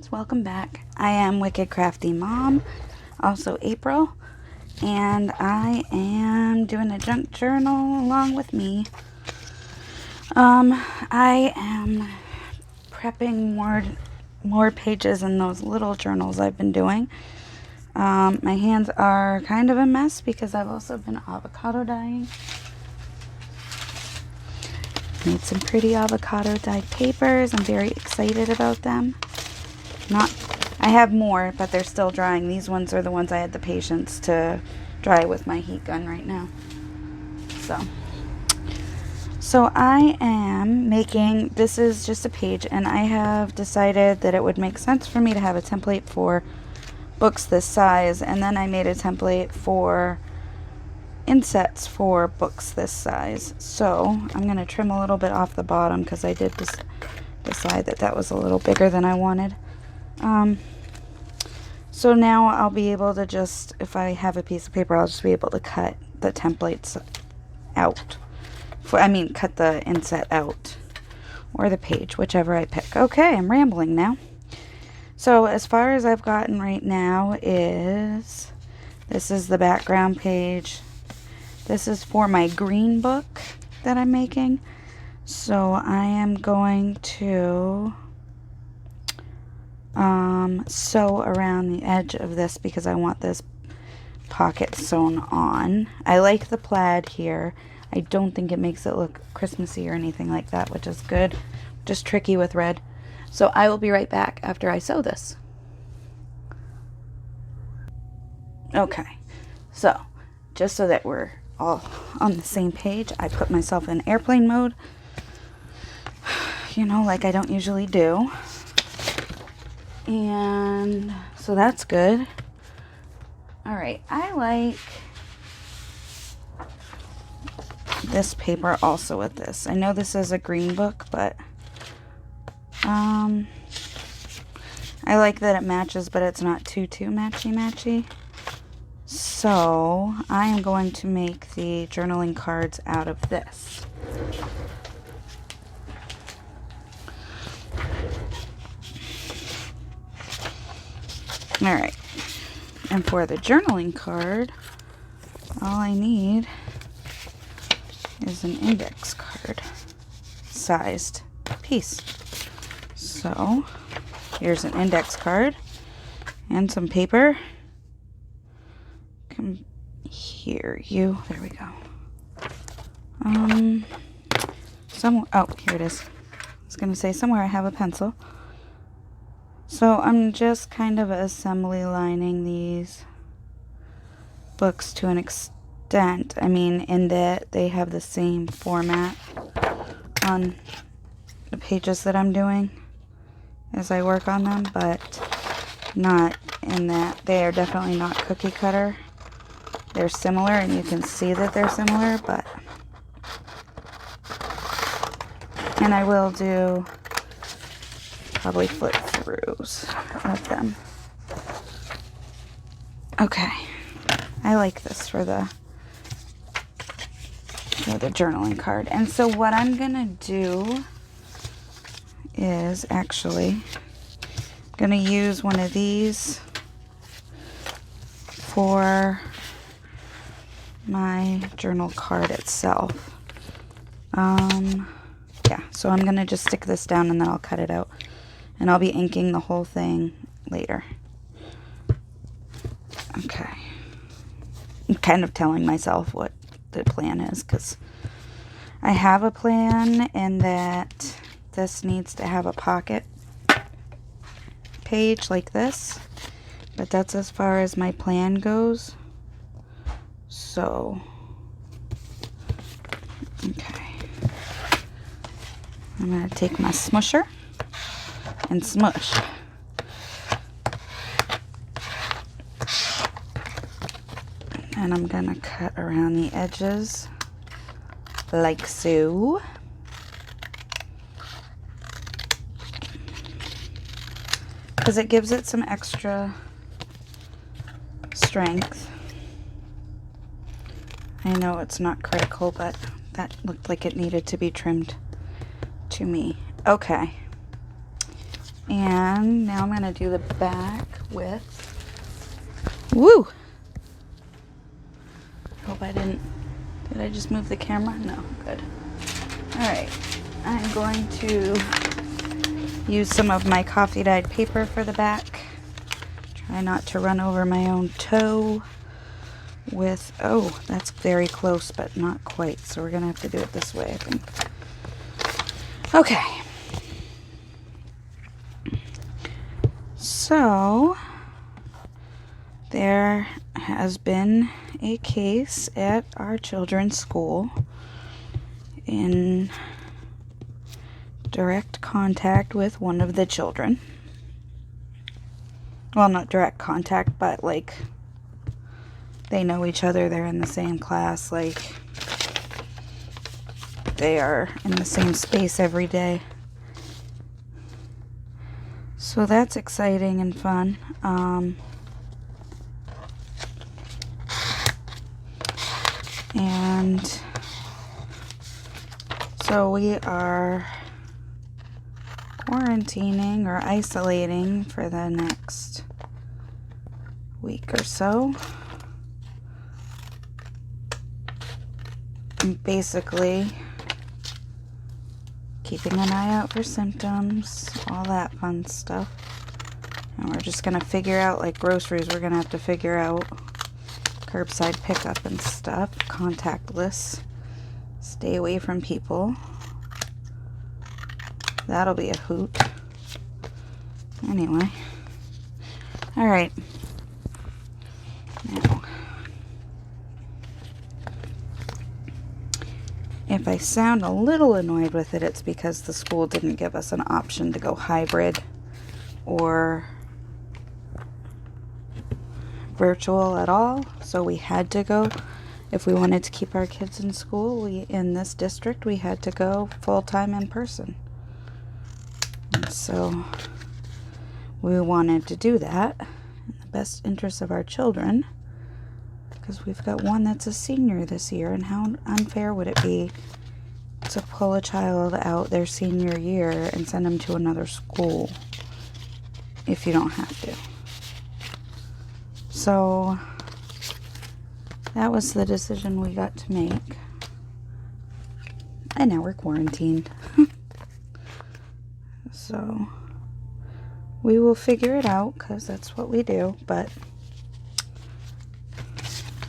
friends, welcome back. I am Wicked Crafty Mom, also April, and I am doing a junk journal along with me. I am prepping more pages in those little journals I've been doing. My hands are kind of a mess because I've also been avocado dyeing. Made some pretty avocado dyed papers. I'm very excited about them. I have more, but they're still drying. These ones are the ones I had the patience to dry with my heat gun right now. So I am making, this is just a page, and I have decided that it would make sense for me to have a template for books this size, and then I made a template for insets for books this size. So I'm going to trim a little bit off the bottom because I did decide that that was a little bigger than I wanted. So now I'll be able to just, if I have a piece of paper, I'll just be able to cut the templates out. Cut the inset out. Or the page, whichever I pick. Okay, I'm rambling now. So as far as I've gotten right now is, this is the background page. This is for my green book that I'm making. So I am going to sew around the edge of this because I want this pocket sewn on. I like the plaid here. I don't think it makes it look Christmassy or anything like that, which is good. Just tricky with red. So I will be right back after I sew this. Okay, so just so that we're all on the same page, I put myself in airplane mode, like I don't usually do. And so that's good. All right, I like this paper also with this. I know this is a green book, but I like that it matches, but it's not too matchy. So I am going to make the journaling cards out of this. All right, and for the journaling card, all I need is an index card sized piece. So here's an index card and some paper. Come here, you. There we go. Here it is. I was gonna say somewhere I have a pencil. So I'm just kind of assembly lining these books to an extent. In that they have the same format on the pages that I'm doing as I work on them, but not in that they are definitely not cookie cutter. They're similar, and you can see that they're similar, and I will do probably flip throughs of them. Okay, I like this for the journaling card. And so what I'm gonna do is actually gonna use one of these for my journal card itself. So I'm gonna just stick this down and then I'll cut it out, and I'll be inking the whole thing later. Okay, I'm kind of telling myself what the plan is because I have a plan, and that this needs to have a pocket page like this, but that's as far as my plan goes. So, okay, I'm going to take my smusher and smush. And I'm going to cut around the edges like so. Because it gives it some extra strength. I know it's not critical, but that looked like it needed to be trimmed to me. Okay. And now I'm going to do the back with, woo! Hope I did I just move the camera? No, good. Alright, I'm going to use some of my coffee dyed paper for the back. Try not to run over my own toe with, oh, that's very close, but not quite. So we're going to have to do it this way, I think. Okay. So, there has been a case at our children's school in direct contact with one of the children. Well, not direct contact, but like they know each other, they're in the same class, like they are in the same space every day. So that's exciting and fun. And so we are quarantining or isolating for the next week or so. And basically keeping an eye out for symptoms, all that fun stuff. And we're just gonna figure out, like groceries, we're gonna have to figure out curbside pickup and stuff, contactless, stay away from people. That'll be a hoot. Anyway. Alright. Now, if I sound a little annoyed with it, it's because the school didn't give us an option to go hybrid or virtual at all. So we had to go, if we wanted to keep our kids in school, in this district, we had to go full-time in person. And so we wanted to do that in the best interest of our children, because we've got one that's a senior this year, and how unfair would it be to pull a child out their senior year and send them to another school if you don't have to. So that was the decision we got to make. And now we're quarantined. So we will figure it out, because that's what we do, but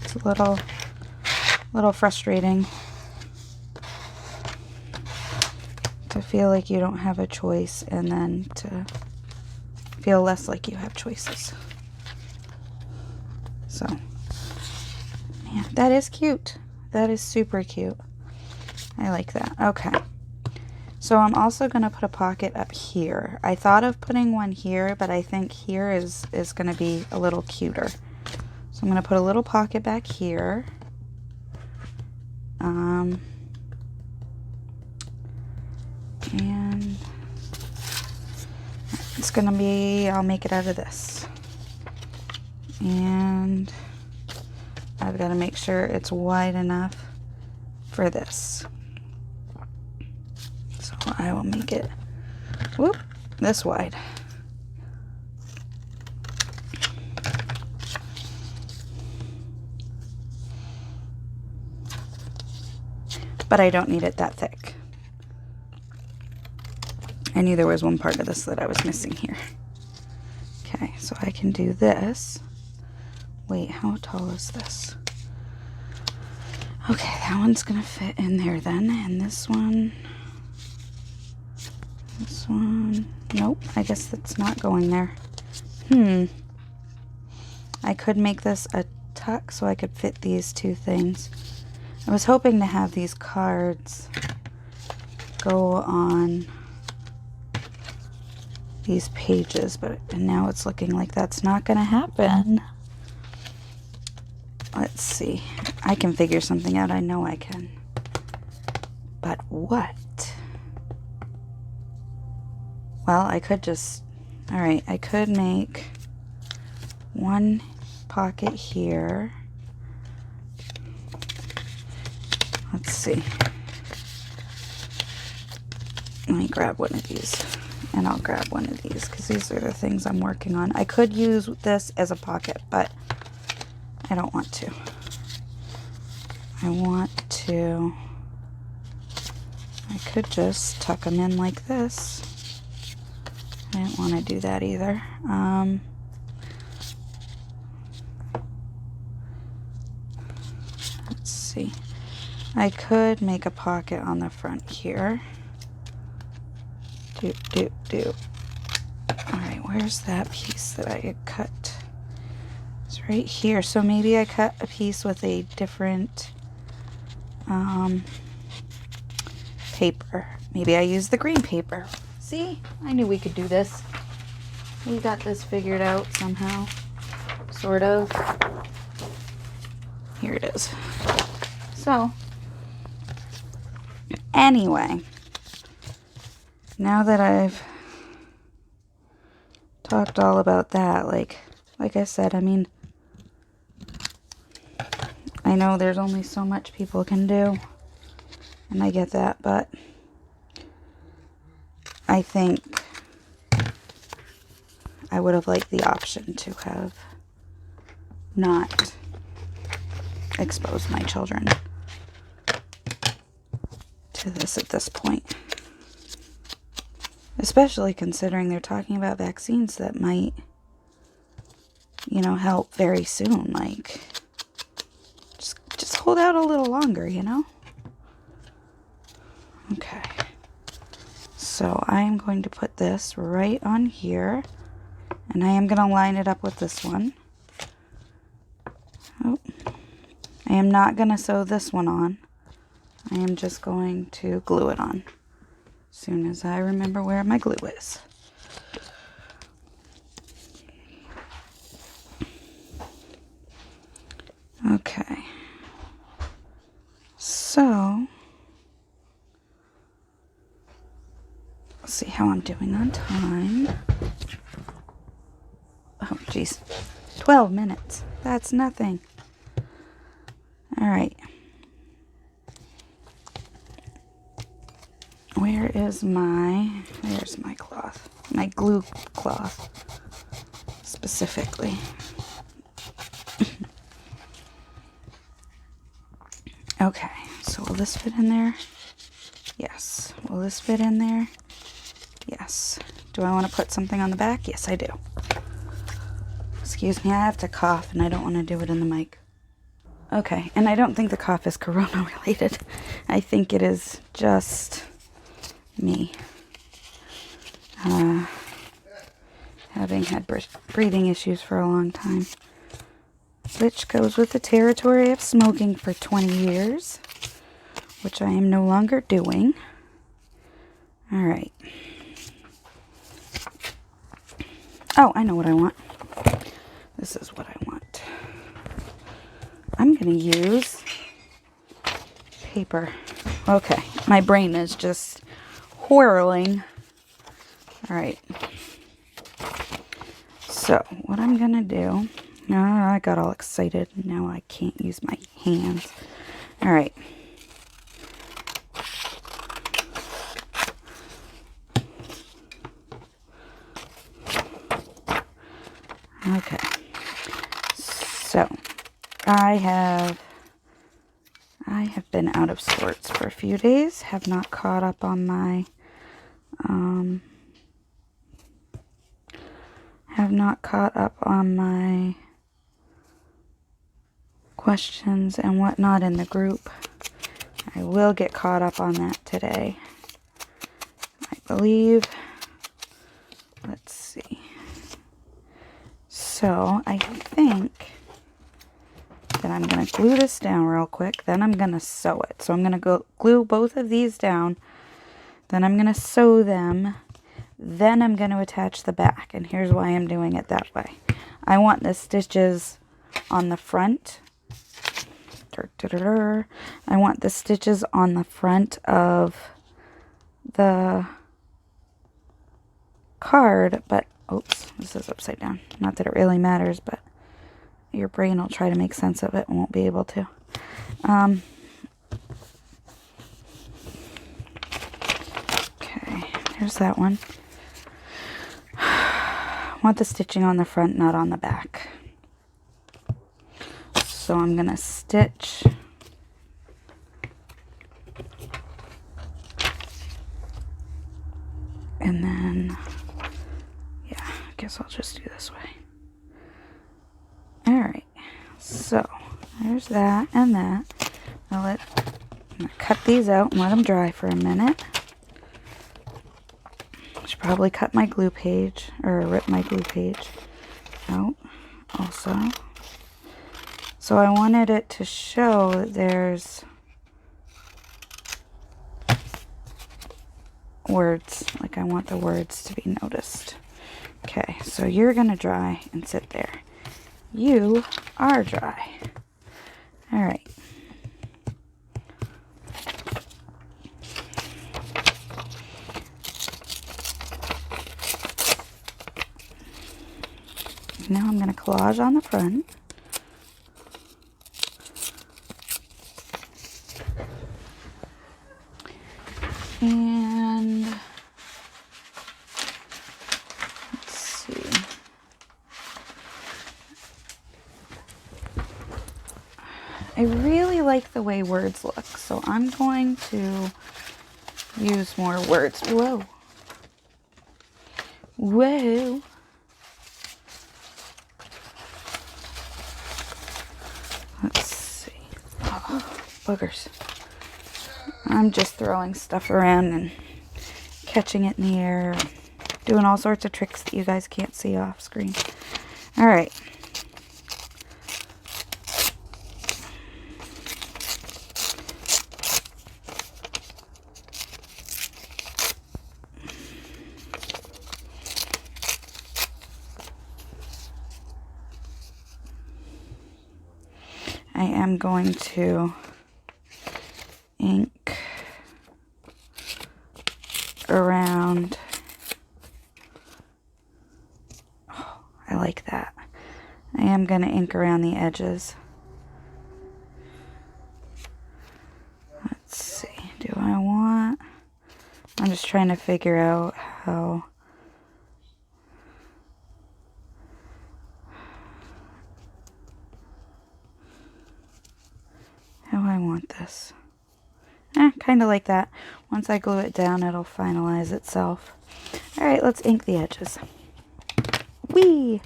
it's a little frustrating to feel like you don't have a choice, and then to feel less like you have choices. So, man, that is cute. That is super cute. I like that. Okay. So I'm also going to put a pocket up here. I thought of putting one here, but I think here is going to be a little cuter. So I'm going to put a little pocket back here. And it's going to be, I'll make it out of this. And I've got to make sure it's wide enough for this. So I will make it, whoop, this wide. But I don't need it that thick. I knew there was one part of this that I was missing here. Okay, so I can do this. Wait, how tall is this? Okay, that one's gonna fit in there then, and this one, nope, I guess that's not going there. I could make this a tuck so I could fit these two things. I was hoping to have these cards go on these pages, but now it's looking like that's not gonna happen. Let's see. I can figure something out. I know I can. But what? Well, I could just... Alright, I could make one pocket here. Let's see. Let me grab one of these. And I'll grab one of these because these are the things I'm working on. I could use this as a pocket, but I don't want to. I could just tuck them in like this. I didn't want to do that either. Let's see. I could make a pocket on the front here. Alright, where's that piece that I had cut? It's right here. So maybe I cut a piece with a different paper. Maybe I use the green paper. See? I knew we could do this. We got this figured out somehow. Sort of. Here it is. So, anyway, now that I've talked all about that, like I said, I mean, I know there's only so much people can do, and I get that, but I think I would have liked the option to have not exposed my children to this at this point. Especially considering they're talking about vaccines that might, you know, help very soon. Like, just hold out a little longer, you know? Okay. So I am going to put this right on here. And I am going to line it up with this one. Oh. I am not going to sew this one on. I am just going to glue it on. As soon as I remember where my glue is. Okay. So, let's see how I'm doing on time. Oh, geez. 12 minutes. That's nothing. All right. Where's my cloth? My glue cloth, specifically. Okay, so will this fit in there? Yes. Will this fit in there? Yes. Do I want to put something on the back? Yes, I do. Excuse me, I have to cough and I don't want to do it in the mic. Okay, and I don't think the cough is corona related. I think it is just me having had breathing issues for a long time, which goes with the territory of smoking for 20 years, which I am no longer doing. All right. Oh, I know what I want. This is what I want. I'm going to use paper. Okay, my brain is just whirling. All right. So, what I'm going to do... I got all excited. Now I can't use my hands. All right. Okay. So, I have been out of sorts for a few days. Have not caught up on my questions and whatnot in the group. I will get caught up on that today, I believe. Let's see. So I think that I'm going to glue this down real quick. Then I'm going to sew it. So I'm going to go glue both of these down. Then I'm going to sew them. Then I'm going to attach the back. And here's why I'm doing it that way. I want the stitches on the front. I want the stitches on the front of the card, but oops, this is upside down. Not that it really matters, but your brain will try to make sense of it and won't be able to. Okay, there's that one. want the stitching on the front, not on the back. So I'm going to stitch and then, yeah, I guess I'll just do this way. Alright, so there's that and that. I'm going to cut these out and let them dry for a minute. I should probably cut my glue page, or rip my glue page out also. So I wanted it to show that there's words, like I want the words to be noticed. Okay, so you're going to dry and sit there. You are dry. All right. Now I'm going to collage on the front. And let's see. I really like the way words look, so I'm going to use more words. Whoa. Whoa. Let's see. Oh, boogers. I'm just throwing stuff around and catching it in the air, doing all sorts of tricks that you guys can't see off screen. All right. I am going to ink around. Oh, I like that. I am going to ink around the edges. Let's see. Do I want... I'm just trying to figure out how... I want this. Kind of like that. Once I glue it down, it'll finalize itself. All right, let's ink the edges. Whee!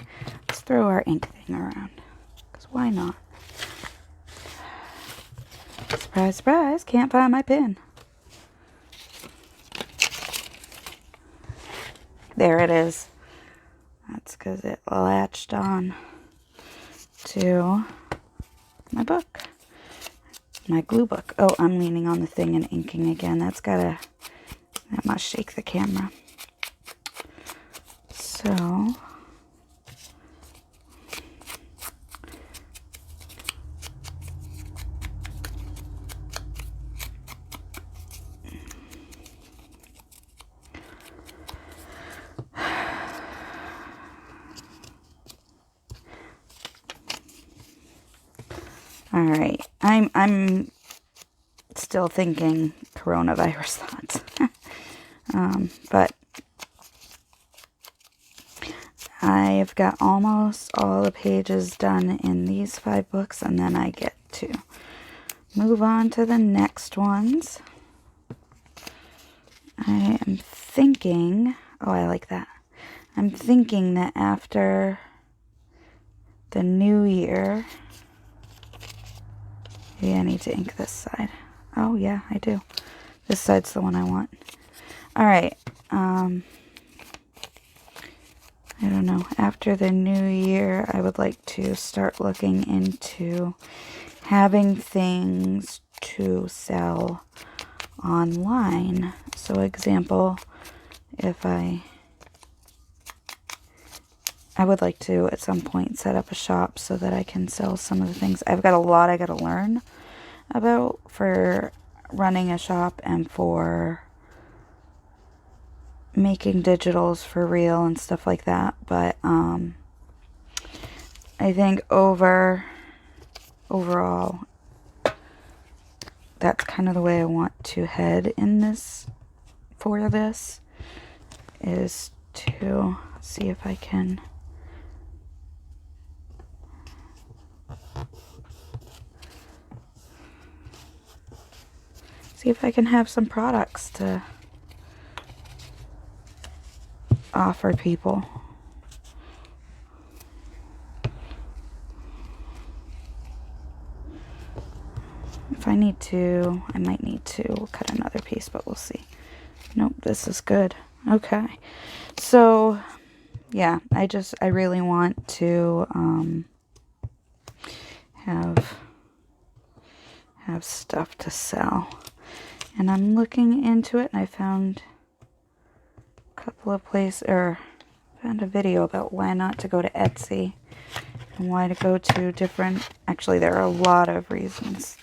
Let's throw our ink thing around. Because why not? Surprise, surprise, can't find my pen. There it is. That's because it latched on to my book. My glue book. Oh, I'm leaning on the thing and inking again. That must shake the camera. So, all right. I'm still thinking coronavirus thoughts. But I've got almost all the pages done in these 5 books, and then I get to move on to the next ones. I am thinking, oh, I like that. I'm thinking that after the new year, maybe I need to ink this side. Oh, yeah, I do. This side's the one I want. All right. I don't know. After the new year, I would like to start looking into having things to sell online. So, example, if I would like to, at some point, set up a shop so that I can sell some of the things. I've got a lot I got to learn about for running a shop and for making digitals for real and stuff like that. But I think overall, that's kind of the way I want to head in this, for this, is to see if I can see if I can have some products to offer people. If I need to, I might need to cut another piece, but we'll see. Nope, this is good. Okay. So, yeah, I really want to have stuff to sell. And I'm looking into it, and I found a couple of places, or found a video about why not to go to Etsy and why to go to different, actually there are a lot of reasons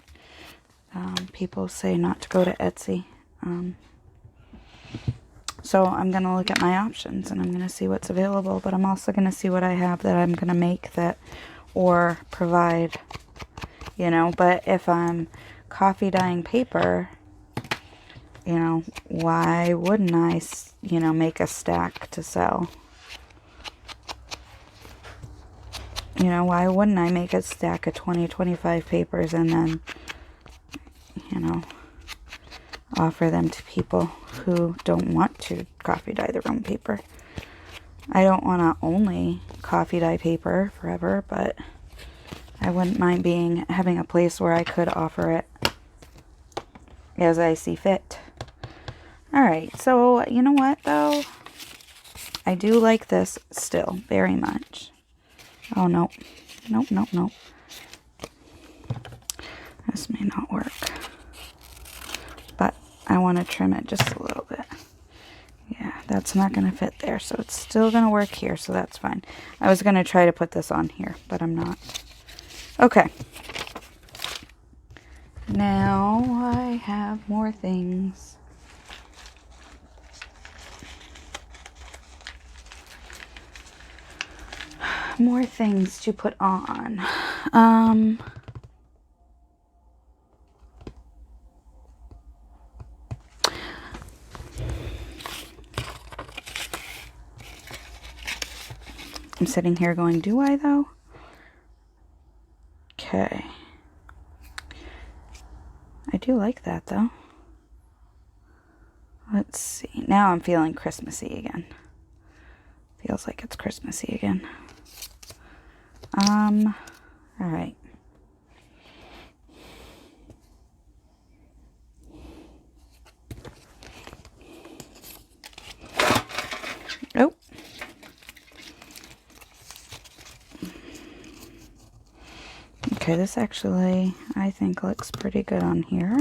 people say not to go to Etsy. So I'm going to look at my options and I'm going to see what's available, but I'm also going to see what I have that I'm going to make that or provide, you know. But if I'm coffee dyeing paper, you know, why wouldn't I, you know, make a stack to sell? You know, why wouldn't I make a stack of 20, 25 papers and then, you know, offer them to people who don't want to coffee dye their own paper. I don't want to only coffee dye paper forever, but I wouldn't mind having a place where I could offer it as I see fit. Alright, so you know what though? I do like this still very much. Oh, nope. Nope, nope, nope. This may not work. But I want to trim it just a little bit. Yeah, that's not going to fit there. So it's still going to work here, so that's fine. I was going to try to put this on here, but I'm not. Okay. Now I have more things. More things to put on. I'm sitting here going, do I though? Okay. I do like that though. Let's see. Now I'm feeling Christmassy again. Feels like it's Christmassy again. All right. Oh. Okay, this actually, I think, looks pretty good on here.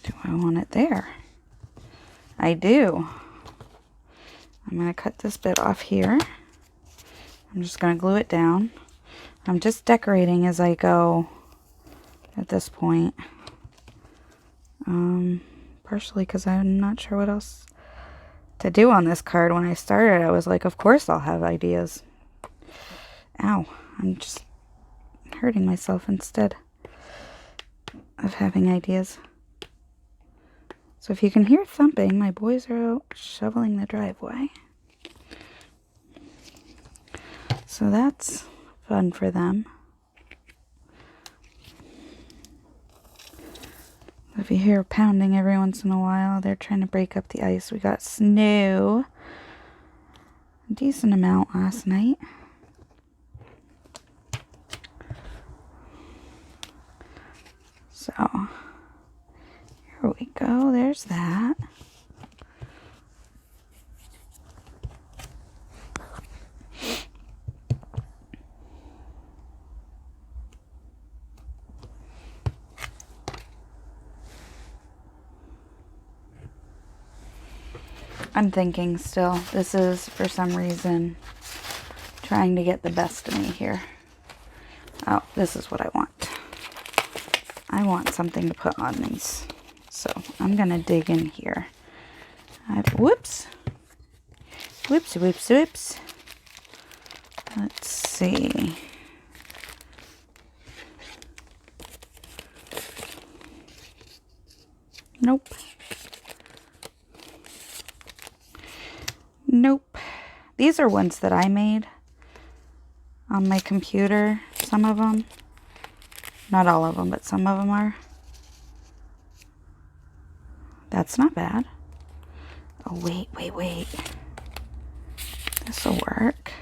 Do I want it there? I do. I'm going to cut this bit off here. I'm just going to glue it down. I'm just decorating as I go at this point. Partially because I'm not sure what else to do on this card. When I started, I was like, of course I'll have ideas. Ow, I'm just hurting myself instead of having ideas. So if you can hear thumping, my boys are out shoveling the driveway. So that's fun for them. If you hear pounding every once in a while, they're trying to break up the ice. We got snow. A decent amount last night. So, here we go. There's that. I'm thinking still, this is for some reason trying to get the best of me here. Oh, this is what I want. I want something to put on these. So I'm going to dig in here. Whoops. Whoops, whoops, whoops. Let's see. Nope. Nope. These are ones that I made on my computer. some of them. Not all of them, but some of them are. That's not bad. Oh, wait. This'll work.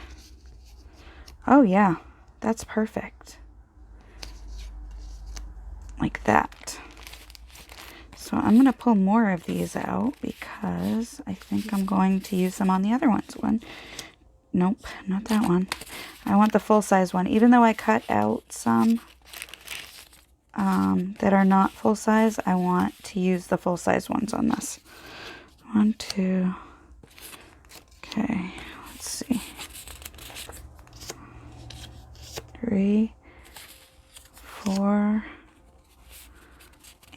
Oh, yeah. That's perfect. Like that. So I'm going to pull more of these out because I think I'm going to use them on the other ones. Nope, not that one. I want the full-size one. Even though I cut out some that are not full-size, I want to use the full-size ones on this. 1, 2. Okay, let's see. 3, 4,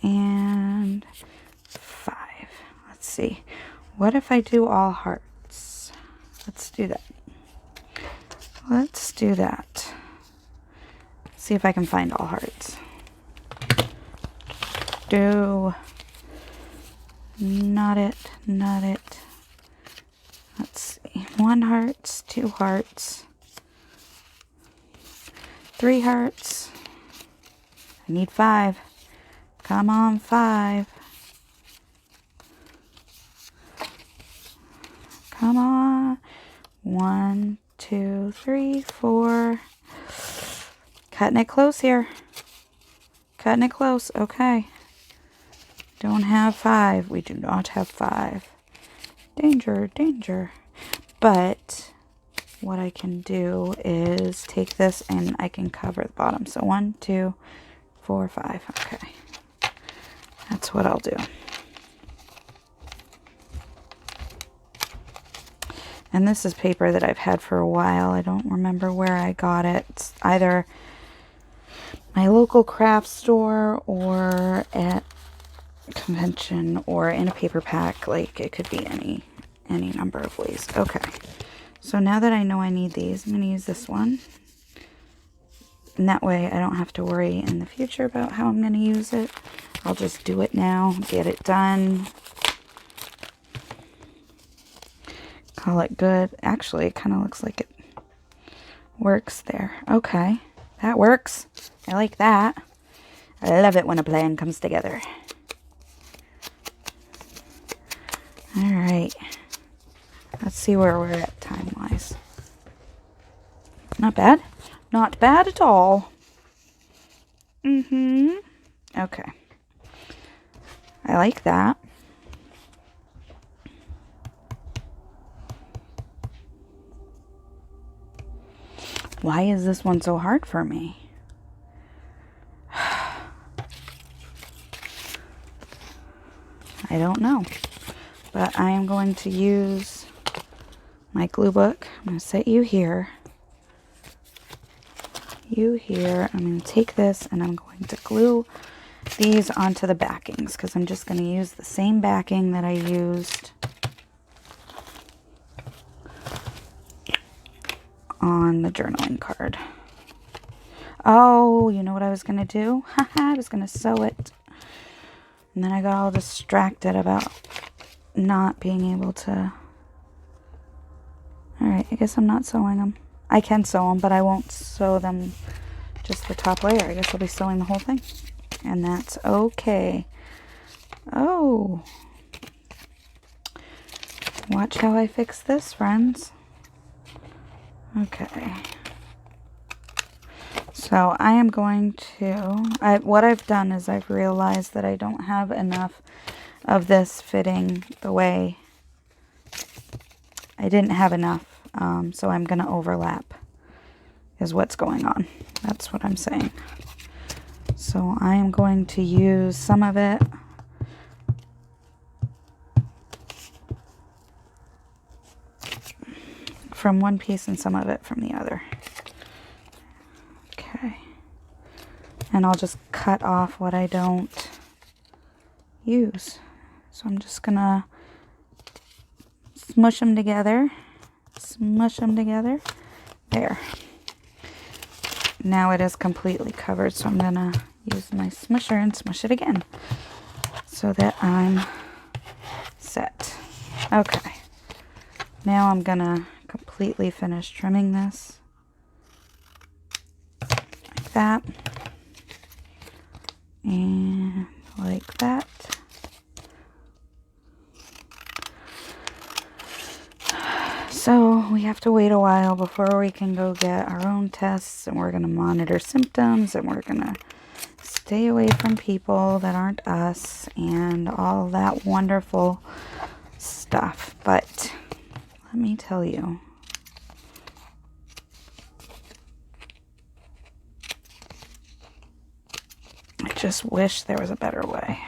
and 5. Let's see. What if I do all hearts? Let's do that. Let's do that. See if I can find all hearts. Not it. Let's see. 1 heart, 2 hearts, 3 hearts. I need 5. Come on, 5. Come on. 1, 2, 3, 4. Cutting it close here. Cutting it close. Okay. Don't have 5. We do not have 5. Danger, danger. But what I can do is take this and I can cover the bottom. So 1, 2, 4, 5. Okay. That's what I'll do. And this is paper that I've had for a while. I don't remember where I got it. It's either my local craft store or at a convention or in a paper pack. Like, it could be any number of ways. Okay. So now that I know I need these, I'm going to use this one. And that way I don't have to worry in the future about how I'm going to use it. I'll just do it now, get it done. Call it good. Actually, it kind of looks like it works there. Okay, that works. I like that. I love it when a plan comes together. All right. Let's see where we're at time-wise. Not bad. Not bad at all. Okay. I like that. Why is this one so hard for me? I don't know. But I am going to use my glue book. I'm going to set you here. You here. I'm going to take this and I'm going to glue these onto the backings because I'm just going to use the same backing that I used on the journaling card. Oh, you know what I was going to do? I was going to sew it. And then I got all distracted about not being able to. Alright, I guess I'm not sewing them. I can sew them, but I won't sew them just the top layer. I guess I'll be sewing the whole thing. And that's okay. Oh. Watch how I fix this, friends. Okay. So I am going to, what I've done is I've realized that I don't have enough of this fitting the way I didn't have enough. So I'm going to overlap is what's going on. That's what I'm saying. So I am going to use some of it from one piece and some of it from the other. Okay. And I'll just cut off what I don't use. So I'm just going to smush them together. Smush them together. There. Now it is completely covered, so I'm going to use my smusher and smush it again so that I'm set. Okay. Now I'm going to completely finish trimming this. that. And like that. So we have to wait a while before we can go get our own tests, and we're going to monitor symptoms, and we're going to stay away from people that aren't us and all that wonderful stuff. But let me tell you, I just wish there was a better way.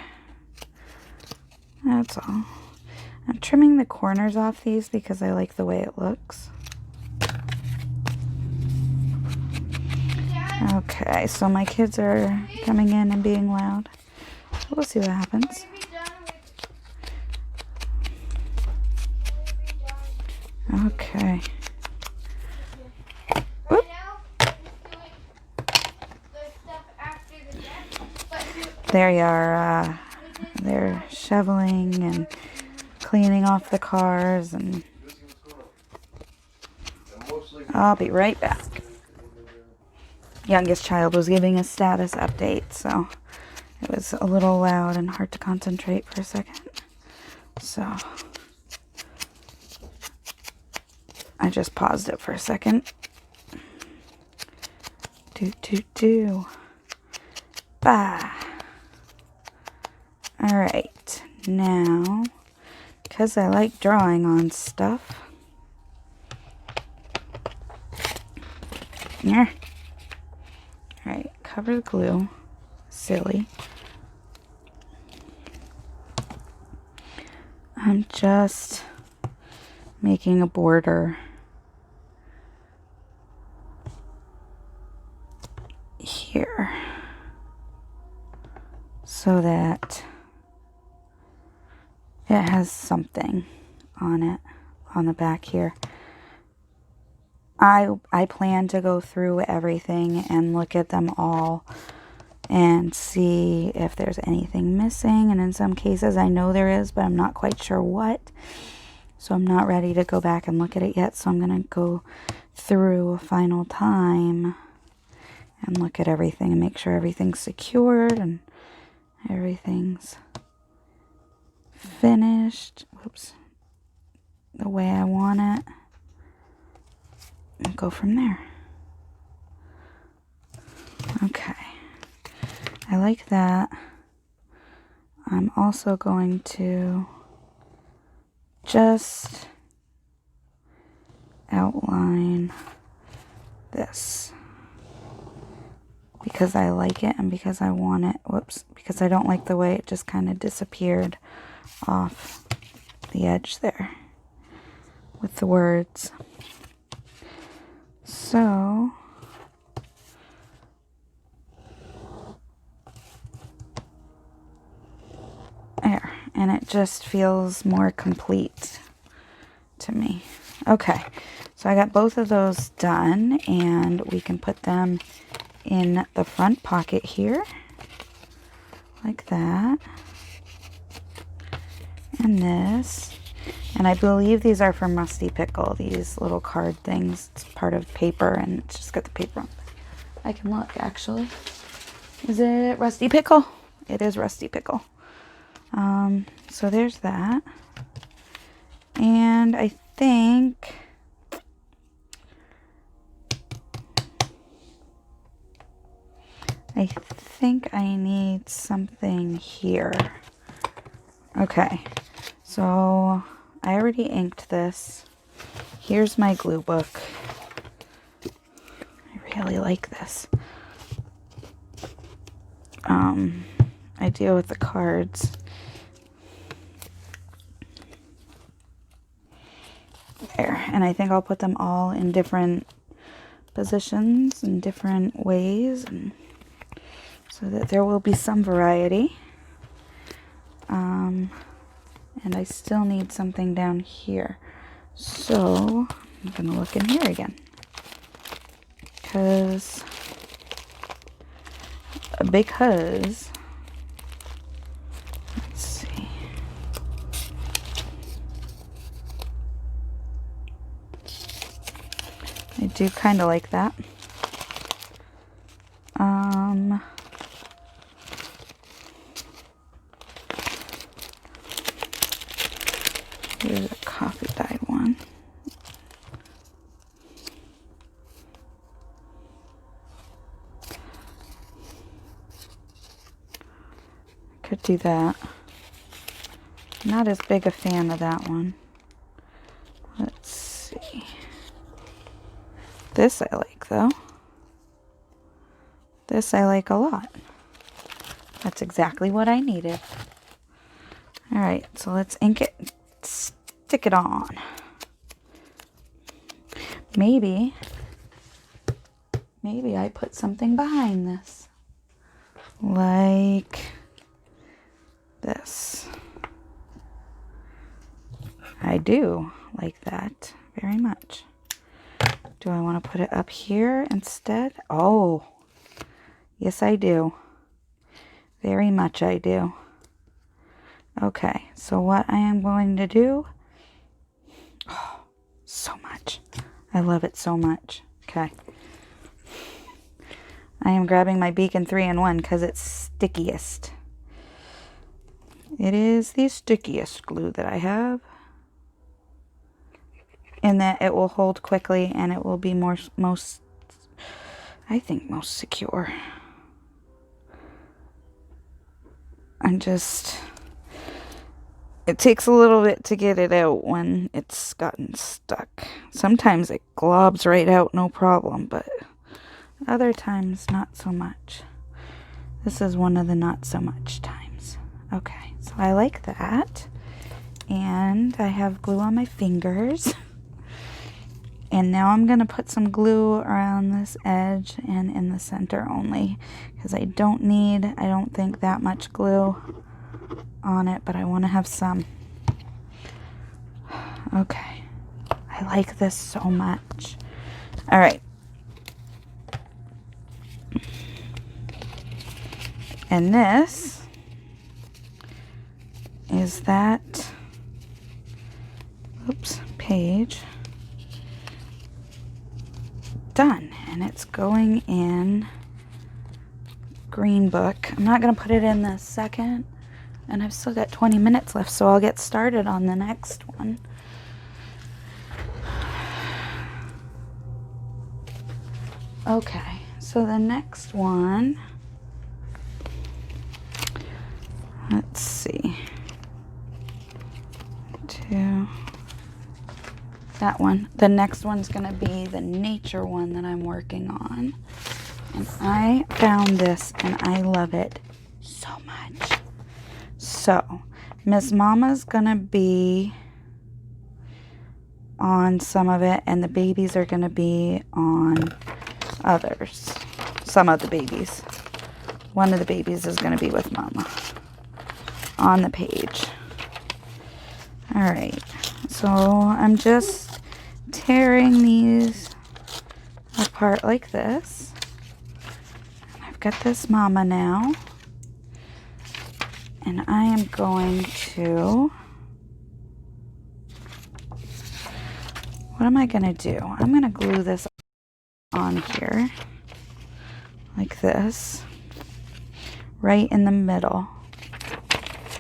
That's all. I'm trimming the corners off these because I like the way it looks. Okay, so my kids are coming in and being loud. We'll see what happens. Okay. Whoop. There you are. They're shoveling and cleaning off the cars, and I'll be right back. Youngest child was giving a status update, so it was a little loud and hard to concentrate for a second. So I just paused it for a second. Bah. Alright, now, because I like drawing on stuff. Yeah. Alright, cover the glue. Silly. I'm just making a border here so that it has something on it on the back here. I plan to go through everything and look at them all and see if there's anything missing, and in some cases I know there is, but I'm not quite sure what, so I'm not ready to go back and look at it yet. So I'm gonna go through a final time and look at everything and make sure everything's secured and everything's finished. Whoops. The way I want it. And go from there. Okay. I like that. I'm also going to just outline this because I like it and because I want it. Whoops. Because I don't like the way it just kind of disappeared off the edge there with the words. So there, and it just feels more complete to me. Okay, so I got both of those done, and we can put them in the front pocket here like that, and this. And I believe these are from Rusty Pickle, these little card things. It's part of paper, and it's just got the paper on it. I can look, actually. Is it Rusty Pickle? It is Rusty Pickle. So there's that. And I think I need something here. Okay, so I already inked this. Here's my glue book. I really like this. I deal with the cards. There, and I think I'll put them all in different positions in different ways, and so that there will be some variety. And I still need something down here. So I'm going to look in here again. Because let's see. I do kind of like that. Here's a coffee dyed one. Could do that. Not as big a fan of that one. Let's see. This I like though. This I like a lot. That's exactly what I needed. Alright, so let's ink it, stick it on. Maybe I put something behind this. Like this. I do like that very much. Do I want to put it up here instead? Oh, yes I do. Very much I do. Okay, so what I am going to do, oh, so much. I love it so much. Okay. I am grabbing my Beacon 3-in-1 because it's stickiest. It is the stickiest glue that I have. And that it will hold quickly and it will be most secure. It takes a little bit to get it out when it's gotten stuck. Sometimes it globs right out, no problem, but other times not so much. This is one of the not so much times. Okay, so I like that. And I have glue on my fingers. And now I'm going to put some glue around this edge and in the center only. Because I don't think that much glue on it, but I want to have some. Okay. I like this so much. Alright. And this is that, page done. And it's going in green book. I'm not going to put it in this second. And I've still got 20 minutes left, so I'll get started on the next one. Okay, so the next one, let's see, that one. The next one's going to be the nature one that I'm working on. And I found this and I love it so much. So, Miss Mama's going to be on some of it and the babies are going to be on others. Some of the babies. One of the babies is going to be with Mama on the page. Alright, so I'm just tearing these apart like this. I've got this Mama now. And I am going to, what am I going to do? I'm going to glue this on here like this, right in the middle.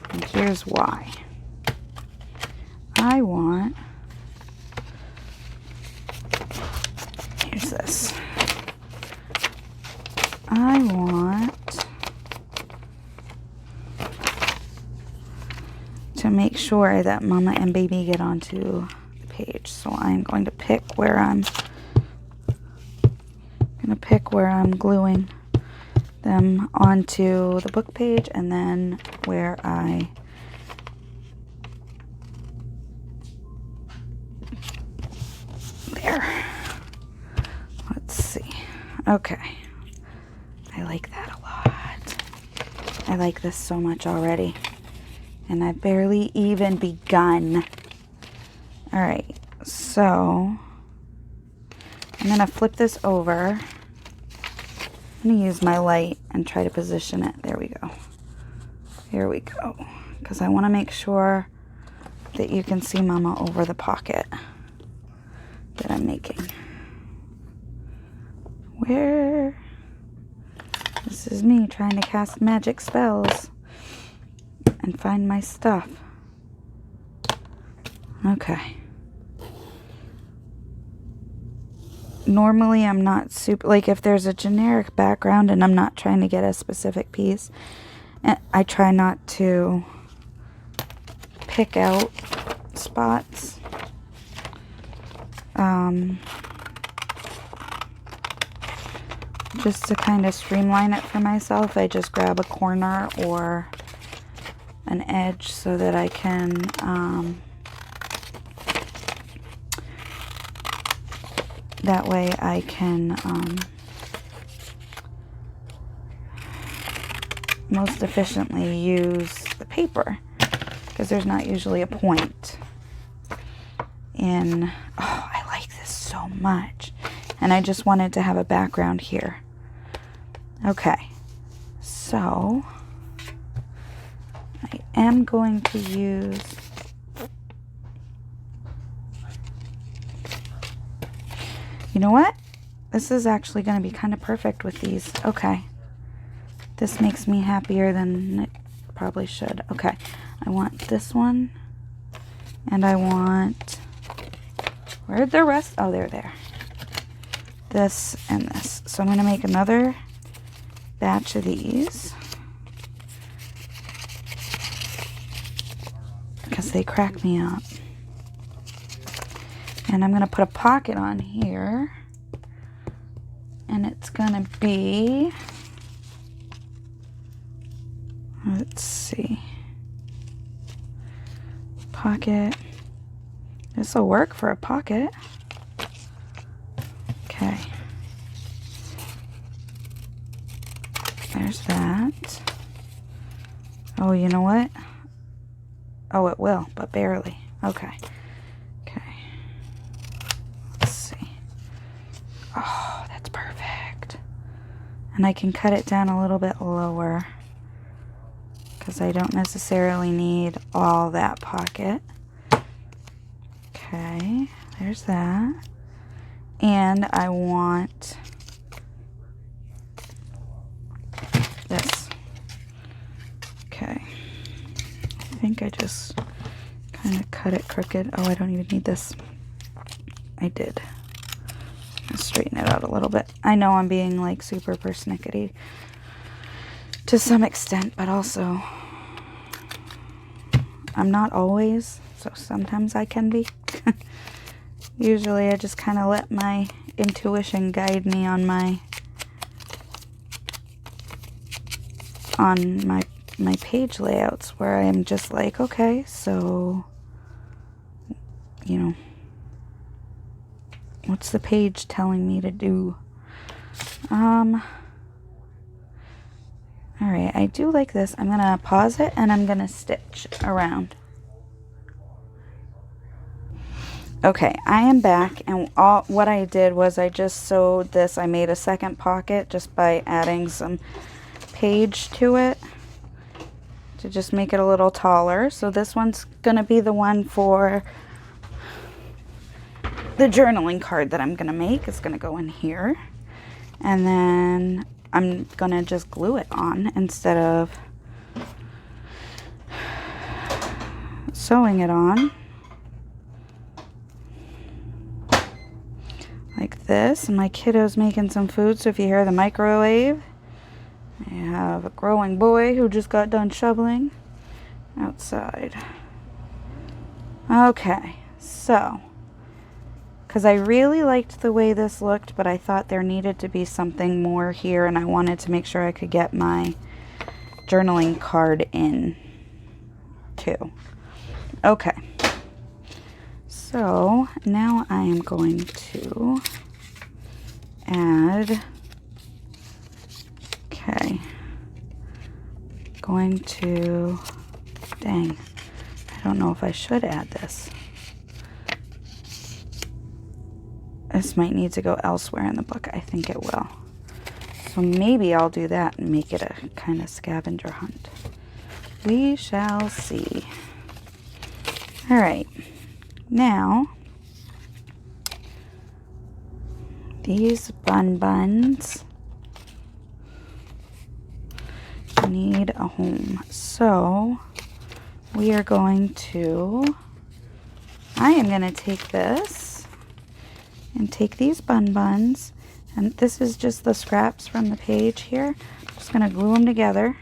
And here's why. Here's this. I want to make sure that Mama and baby get onto the page. So I'm going to pick where I'm gluing them onto the book page and then where there. Let's see. Okay. I like that a lot. I like this so much already. And I've barely even begun. Alright, so I'm going to flip this over. I'm going to use my light and try to position it. There we go. Here we go. Because I want to make sure that you can see Mama over the pocket that I'm making. This is me trying to cast magic spells and find my stuff. Okay. Normally I'm not super, like if there's a generic background and I'm not trying to get a specific piece, I try not to pick out spots. Just to kind of streamline it for myself, I just grab a corner or an edge so that I can that way I can most efficiently use the paper, because there's not usually a point in. Oh, I like this so much, and I just wanted to have a background here. Okay, so I am going to use you know what? This is actually going to be kind of perfect with these. Okay. This makes me happier than it probably should. Okay. I want this one. And I want... Where'd the rest? Oh, they're there. This and this. So I'm going to make another batch of these, because they crack me up. And I'm going to put a pocket on here. And it's going to be... Let's see. Pocket. This will work for a pocket. Okay. There's that. Oh, you know what? Oh, it will, but barely. Okay. Okay. Let's see. Oh, that's perfect. And I can cut it down a little bit lower, because I don't necessarily need all that pocket. Okay, there's that. And I want this. Okay. I think I just kind of cut it crooked. Oh, I don't even need this. I did. Let's straighten it out a little bit. I know I'm being like super persnickety to some extent, but also I'm not always, so sometimes I can be. Usually I just kind of let my intuition guide me on my page layouts, where I'm just like, okay, so, you know, what's the page telling me to do? Alright, I do like this. I'm going to pause it and I'm going to stitch around. Okay, I am back, and what I did was I just sewed this. I made a second pocket just by adding some page to it to just make it a little taller. So this one's going to be the one for the journaling card that I'm going to make. It's going to go in here. And then I'm going to just glue it on instead of sewing it on. Like this. And my kiddo's making some food, so if you hear the microwave, I have a growing boy who just got done shoveling outside. Okay, so, because I really liked the way this looked, but I thought there needed to be something more here, and I wanted to make sure I could get my journaling card in too. Okay. So now I am going to add, okay, going to, dang, I don't know if I should add this. This might need to go elsewhere in the book. I think it will. So maybe I'll do that and make it a kind of scavenger hunt. We shall see. All right. Now, these buns need a home. So we are going to I am going to take this and take these buns, and this is just the scraps from the page here. I'm just going to glue them together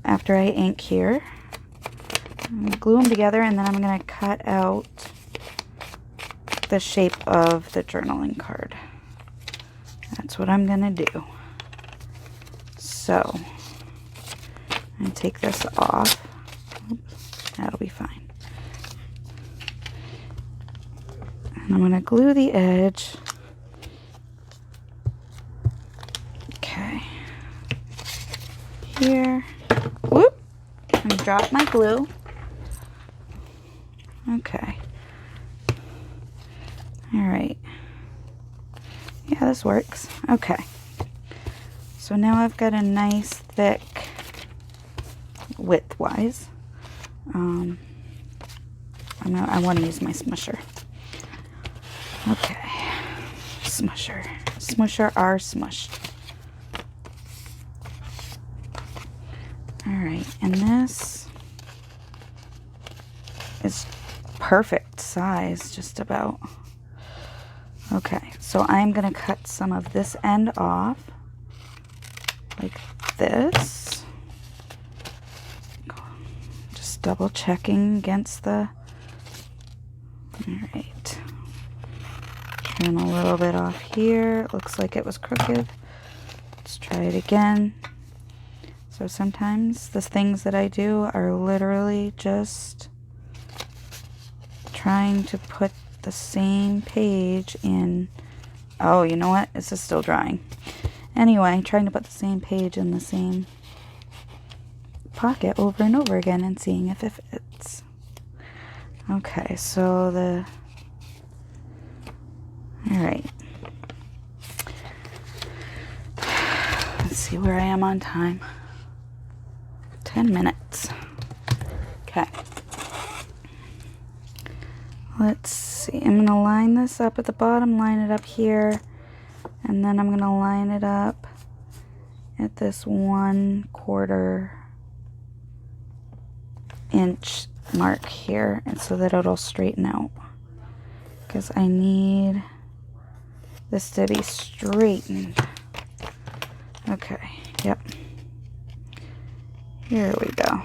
after I ink here. I'm going to glue them together, and then I'm going to cut out the shape of the journaling card. That's what I'm going to do. So, I'm going to take this off. Oops, that'll be fine. And I'm going to glue the edge. Okay. Here. Whoop! And drop my glue. Okay. Alright. Yeah, this works. Okay. So now I've got a nice thick width-wise. I want to use my smusher. Okay. Smusher. Smusher are smushed. Alright, and this is perfect size, just about. Okay, so I'm going to cut some of this end off, like this. Just double checking against the, alright. Trim a little bit off here. It looks like it was crooked. Let's try it again. So sometimes the things that I do are literally just trying to put the same page in. Oh, you know what? This is still drying. Anyway, trying to put the same page in the same pocket over and over again and seeing if it fits. Okay, so the... Alright. Let's see where I am on time. 10 minutes. Okay. Let's see. I'm going to line this up at the bottom, line it up here, and then I'm going to line it up at this 1/4 inch mark here, and so that it'll straighten out. Because I need this to be straightened. Okay. Yep. Here we go.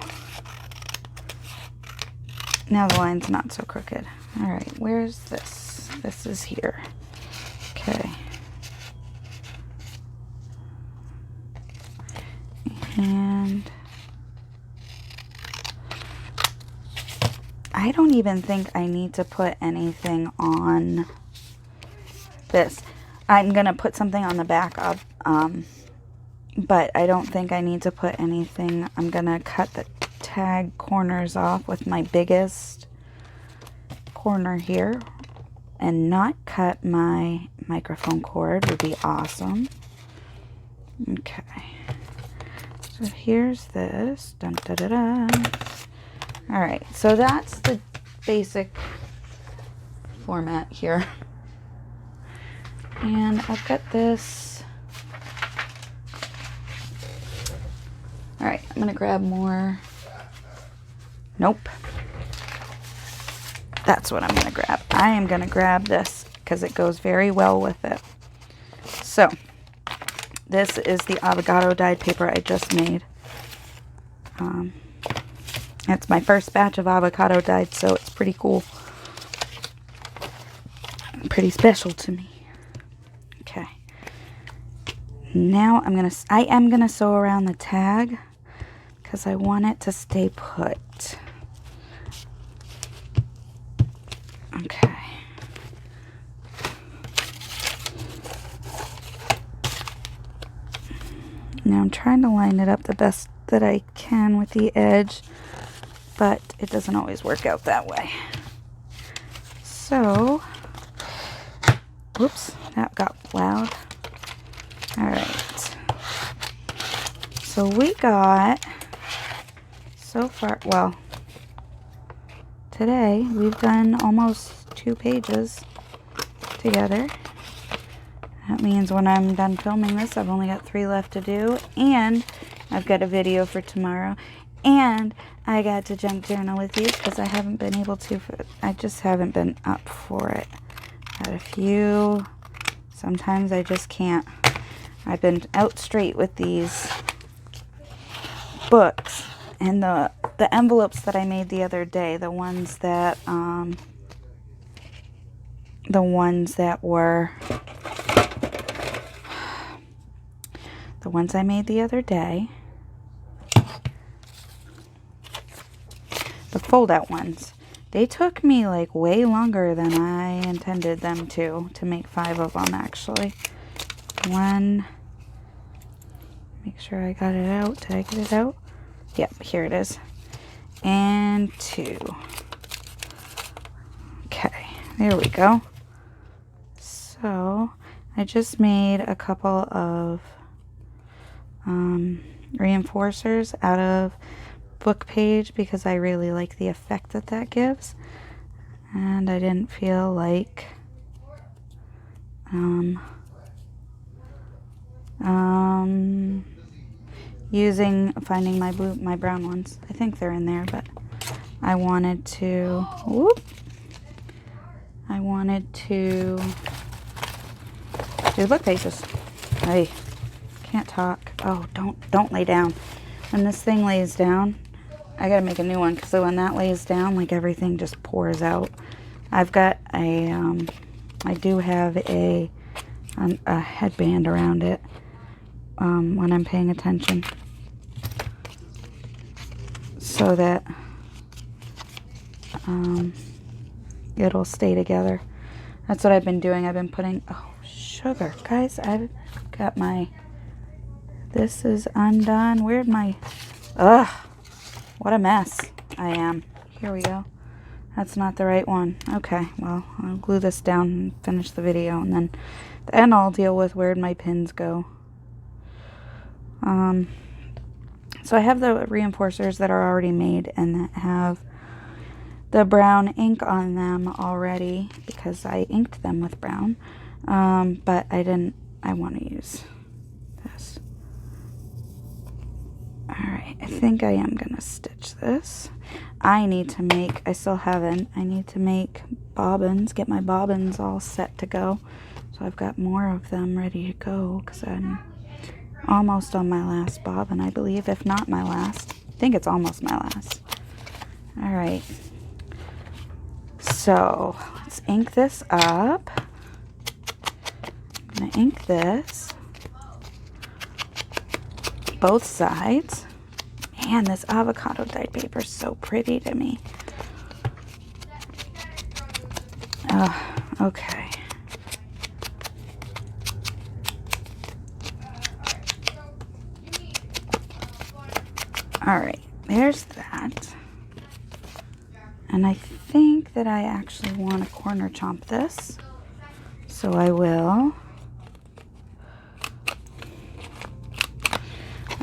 Now the line's not so crooked. Alright, where's this? This is here. Okay. And I don't even think I need to put anything on this. I'm going to put something on the back of, but I don't think I need to put anything. I'm going to cut the tag corners off with my biggest corner here and not cut my microphone cord would be awesome. Okay. So here's this. Dun, da, da, da. Alright, so that's the basic format here. And I've got this. Alright, I'm going to grab more. Nope. That's what I'm going to grab. I am going to grab this because it goes very well with it. So, this is the avocado dyed paper I just made. It's my first batch of avocado dyed, so it's pretty cool. Pretty special to me. Okay. Now I am gonna sew around the tag because I want it to stay put. Okay. Now I'm trying to line it up the best that I can with the edge, but it doesn't always work out that way. So, whoops, that got loud. Alright. So we got, so far, well, today we've done almost 2 pages together. That means when I'm done filming this, I've only got 3 left to do, and I've got a video for tomorrow. And I got to junk journal with you because I haven't been able to. I just haven't been up for it. Had a few. Sometimes I just can't. I've been out straight with these books. And the envelopes that I made the other day, the ones that were the ones I made the other day, the fold-out ones, they took me like way longer than I intended them to make 5 of them actually. One, make sure I got it out. Did I get it out? Yep, here it is. And 2. Okay, there we go. So I just made a couple of reinforcers out of book page because I really like the effect that gives, and I didn't feel like finding my brown ones. I think they're in there, but I wanted to do book pages. I can't talk. Oh, don't lay down. When this thing lays down, I gotta make a new one because when that lays down, like everything just pours out. I've got I do have a headband around it when I'm paying attention, so that it'll stay together. That's what I've been doing. I've been putting, oh, sugar. Guys, I've got this is undone. Where'd my, what a mess I am. Here we go. That's not the right one. Okay, well, I'll glue this down and finish the video, and then at the end I'll deal with where'd my pins go. So I have the reinforcers that are already made and that have the brown ink on them already because I inked them with brown. But I want to use this. Alright, I think I am going to stitch this. I need to make, I still haven't, I need to make bobbins, get my bobbins all set to go. So I've got more of them ready to go because I'm almost on my last bobbin, I believe, if not my last. I think it's almost my last. Alright. So, let's ink this up. I'm going to ink this. Both sides. Man, this avocado dyed paper is so pretty to me. Okay. Alright, there's that. And I think that I actually want to corner chomp this. So I will.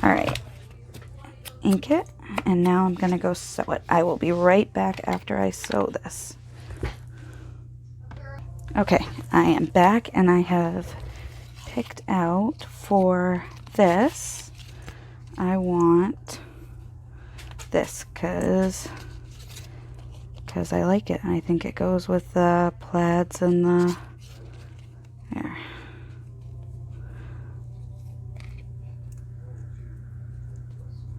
Alright. Ink it. And now I'm going to go sew it. I will be right back after I sew this. Okay, I am back and I have picked out for this. I want this because I like it and I think it goes with the plaids and the there.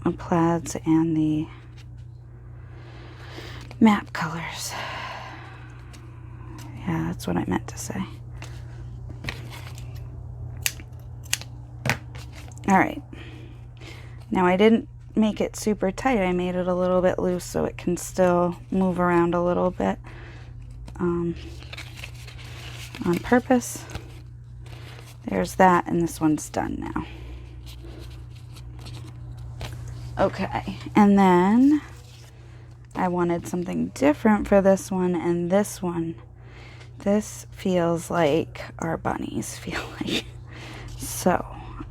The plaids and the map colors. Yeah, that's what I meant to say. Alright. Now I didn't make it super tight. I made it a little bit loose so it can still move around a little bit on purpose. There's that, and this one's done now. Okay, and then I wanted something different for this one, and this one. This feels like our bunnies feel like. So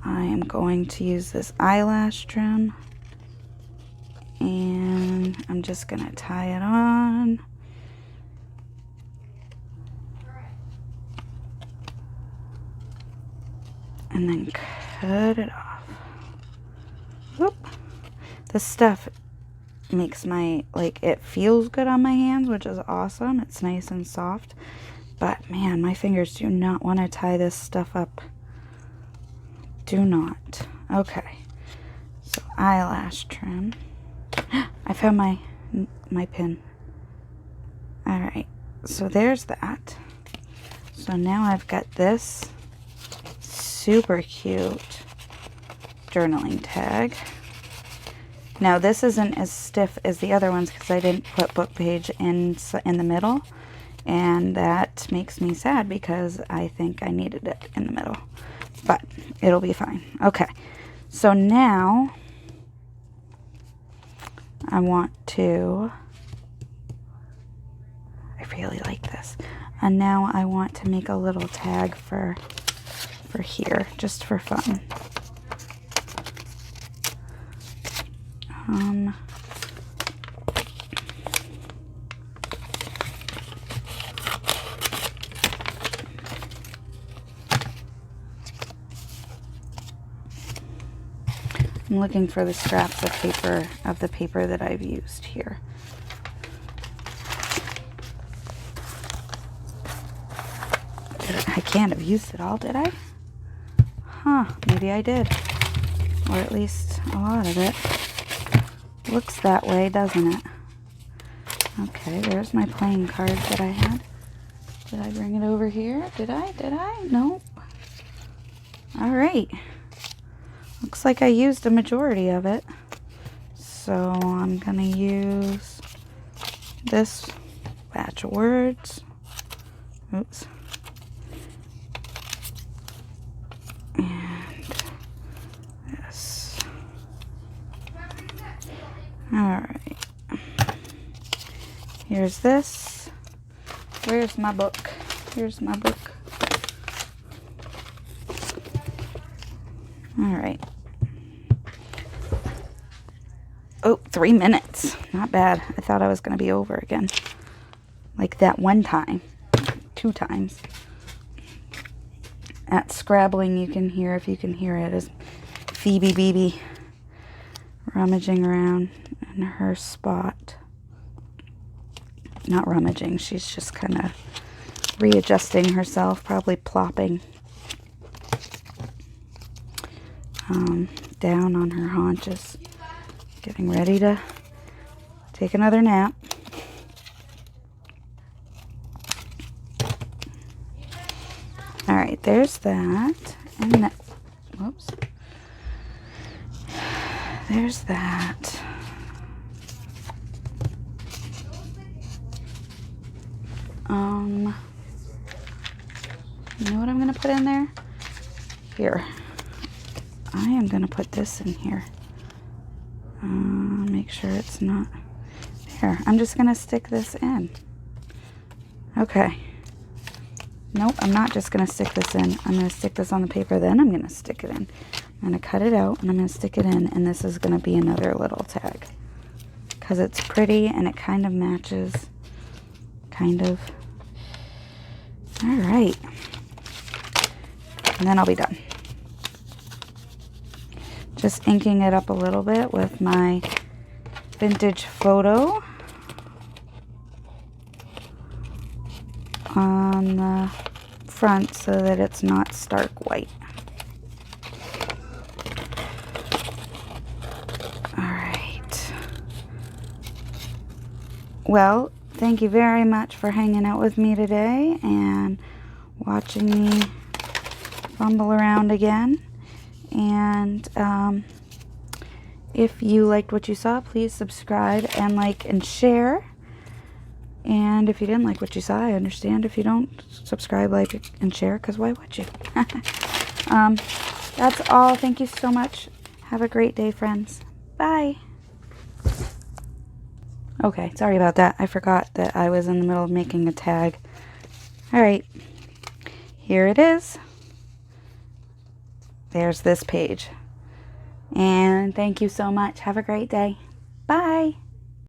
I am going to use this eyelash trim, and I'm just going to tie it on. And then cut it off. Whoop. This stuff makes my, like, it feels good on my hands, which is awesome. It's nice and soft. But, man, my fingers do not want to tie this stuff up. Do not. Okay. So, eyelash trim. I found my pin. Alright. So, there's that. So, now I've got this super cute journaling tag. Now, this isn't as stiff as the other ones because I didn't put book page in the middle. And that makes me sad because I think I needed it in the middle. But it'll be fine. Okay. So now I want to... I really like this. And now I want to make a little tag for here, just for fun. I'm looking for the scraps of paper, of the paper that I've used here. I can't have used it all, did I? Huh, maybe I did. Or at least a lot of it. Looks that way, doesn't it? Okay, there's my playing card that I had. Did I bring it over here? Did I? Did I? Nope. Alright. Looks like I used a majority of it. So I'm going to use this batch of words. Oops. And this. Alright. Here's this. Where's my book? Here's my book. Alright. Oh, 3 minutes. Not bad. I thought I was going to be over again. Like that one time. 2 times. That scrabbling you can hear, if you can hear it, is Phoebe Beebe rummaging around in her spot. Not rummaging, she's just kind of readjusting herself, probably plopping down on her haunches, getting ready to take another nap. Alright, there's that. And that, whoops. There's that. You know what I'm going to put in there? Here. I am going to put this in here. Make sure it's not there. I'm just going to stick this in. Okay. Nope, I'm not just going to stick this in. I'm going to stick this on the paper, then I'm going to stick it in. I'm going to cut it out, and I'm going to stick it in, and this is going to be another little tag. Because it's pretty, and it kind of matches. Kind of. Alright. And then I'll be done. Just inking it up a little bit with my vintage photo on the front so that it's not stark white. Alright. Well, thank you very much for hanging out with me today and watching me fumble around again. And if you liked what you saw, please subscribe and like and share. And if you didn't like what you saw, I understand if you don't subscribe, like, and share, because why would you? That's all. Thank you so much. Have a great day, friends. Bye. Okay, sorry about that. I forgot that I was in the middle of making a tag. Alright, here it is. There's this page. And thank you so much. Have a great day. Bye.